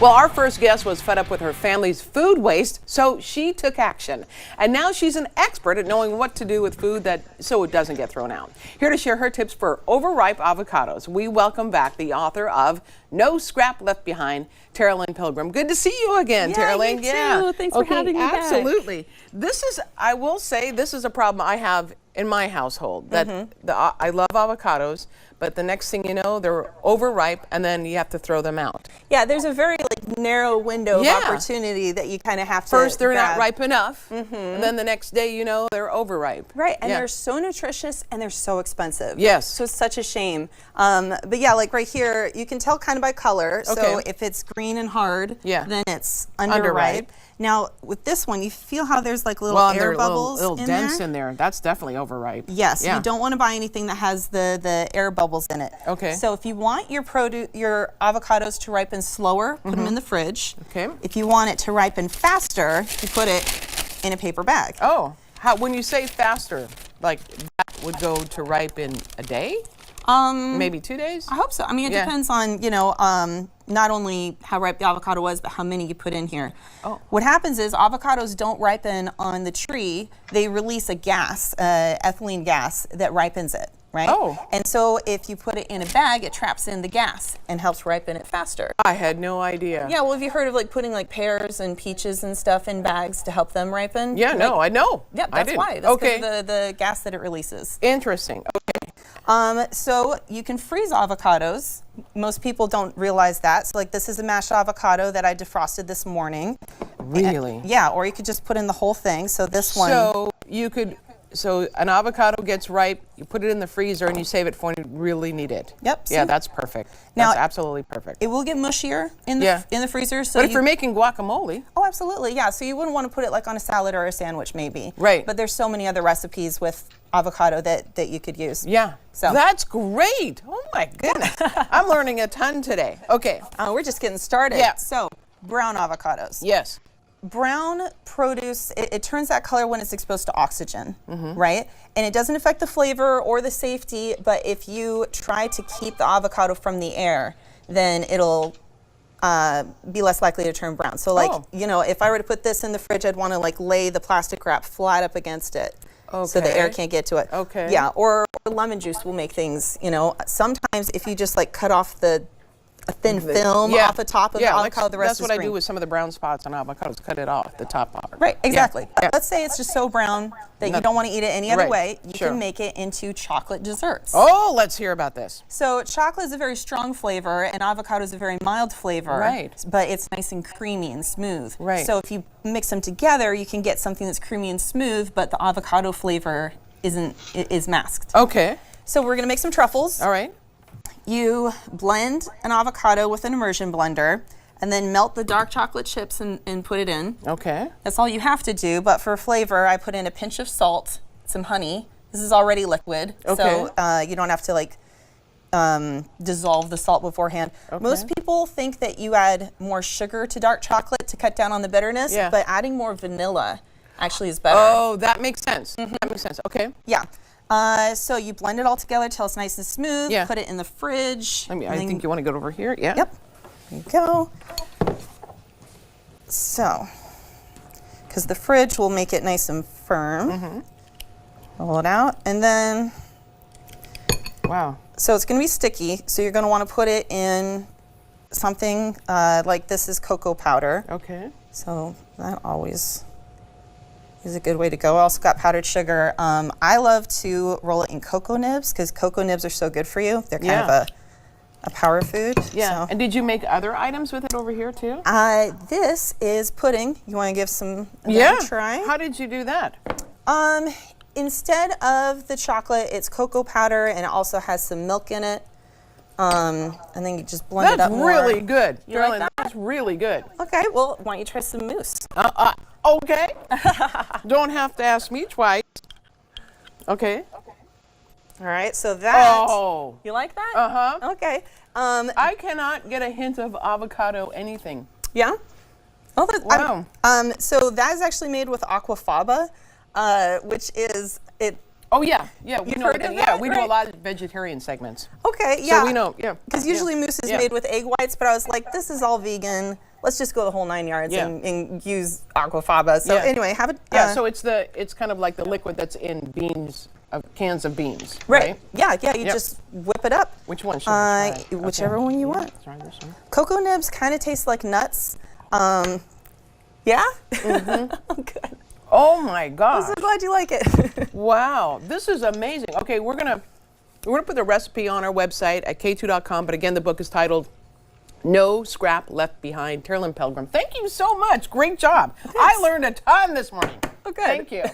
Well, our first guest was fed up with her family's food waste, so she took action. And now she's an expert at knowing what to do with food so it doesn't get thrown out. Here to share her tips for overripe avocados, we welcome back the author of No Scrap Left Behind, Teralyn Pilgrim. Good to see you again, Teralyn. Yeah, thanks for having me back. Absolutely. I will say, this is a problem I have in my household. That I love avocados, but the next thing you know, they're overripe, and then you have to throw them out. Yeah, there's a very narrow window of opportunity that you kind of have to First, they're grab. not ripe enough, and then the next day, you know, they're overripe. Right, and they're so nutritious, and they're so expensive. Yes. So it's such a shame. But yeah, like right here, you can tell kind of by color. Okay. So if it's green and hard, then it's underripe. Now, with this one, you feel how there's like little air bubbles little in dents there? in there. That's definitely overripe. Yes, you don't want to buy anything that has the air bubbles in it. Okay. So if you want your avocados to ripen slower, put them in the fridge. Okay. If you want it to ripen faster, you put it in a paper bag. Oh, when you say faster, like that would go to ripe in a day? Maybe 2 days? I hope so. I mean, it depends on, you know, not only how ripe the avocado was, but how many you put in here. Oh. What happens is avocados don't ripen on the tree. They release a gas, ethylene gas, that ripens it, right? Oh. And so if you put it in a bag, it traps in the gas and helps ripen it faster. I had no idea. Yeah, well, have you heard of like putting like pears and peaches and stuff in bags to help them ripen? Yeah, no, I know. Yeah, that's why. That's because of the gas that it releases. Interesting. Okay. So you can freeze avocados. Most people don't realize that. So like this is a mashed avocado that I defrosted this morning. Really? Yeah, or you could just put in the whole thing. So this one. So an avocado gets ripe, you put it in the freezer and you save it for when you really need it. Yep. Yeah, that's perfect. Now, that's absolutely perfect. It will get mushier in the freezer. So but if you're making guacamole. Oh, absolutely. Yeah. So you wouldn't want to put it like on a salad or a sandwich maybe. Right. But there's so many other recipes with avocado that you could use. Yeah. So that's great. Oh my goodness. I'm learning a ton today. Okay. We're just getting started. Yeah. So brown avocados. Yes. Brown produce, it turns that color when it's exposed to oxygen, right? And it doesn't affect the flavor or the safety, but if you try to keep the avocado from the air, then it'll be less likely to turn brown. So like, you know, if I were to put this in the fridge, I'd want to like lay the plastic wrap flat up against it. Okay. So the air can't get to it. Okay. Yeah, or lemon juice will make things, you know, sometimes if you just like cut off a thin film off the top of the avocado, the rest is green. That's what I do with some of the brown spots on avocados, cut it off, the top part. Right, exactly. Yeah. Let's say it's just so brown that you don't want to eat it any other way. You can make it into chocolate desserts. Oh, let's hear about this. So chocolate is a very strong flavor and avocado is a very mild flavor. Right. But it's nice and creamy and smooth. Right. So if you mix them together, you can get something that's creamy and smooth, but the avocado flavor is masked. Okay. So we're going to make some truffles. All right. You blend an avocado with an immersion blender and then melt the dark chocolate chips and put it in. Okay. That's all you have to do, but for flavor, I put in a pinch of salt, some honey. This is already liquid, so you don't have to like dissolve the salt beforehand. Okay. Most people think that you add more sugar to dark chocolate to cut down on the bitterness, but adding more vanilla actually is better. Oh, that makes sense. That makes sense. Okay. Yeah. So you blend it all together till it's nice and smooth. Yeah. Put it in the fridge. I think you want to go over here. Yeah. Yep. There you go. So, because the fridge will make it nice and firm. Roll it out, and then. Wow. So it's going to be sticky. So you're going to want to put it in something like this is cocoa powder. Okay. So that always is a good way to go. I also got powdered sugar. I love to roll it in cocoa nibs because cocoa nibs are so good for you. They're kind of a power food. Yeah. So. And did you make other items with it over here too? This is pudding. You want to give some a try? How did you do that? Instead of the chocolate, it's cocoa powder and it also has some milk in it. And then you just blend it up more. That's really good. You like that? That's really good. Okay, well, why don't you try some mousse? Okay. Don't have to ask me twice. Okay. All right, so that. Oh. You like that? Uh-huh. Okay. I cannot get a hint of avocado anything. Yeah? Oh, wow. So that is actually made with aquafaba, which is it. Oh yeah, yeah. We know. Heard of that, we do a lot of vegetarian segments. Okay, yeah. So we know, yeah. Because usually mousse is made with egg whites, but I was like, this is all vegan. let's just go the whole 9 yards Yeah. and use aquafaba. So Yeah. anyway, have it. So it's kind of like the liquid that's in beans, cans of beans, right. Yeah. You Yep. just whip it up. Which one should I try? Whichever one you want. Let's try this one. Cocoa nibs kind of taste like nuts. Yeah? Mm-hmm. Good. Oh my gosh. I'm so glad you like it. Wow, this is amazing. Okay, we're gonna put the recipe on our website at k2.com. But again, the book is titled "No Scrap Left Behind." Carolyn Pelgrim, thank you so much. Great job. I learned a ton this morning. Oh, good. Thank you.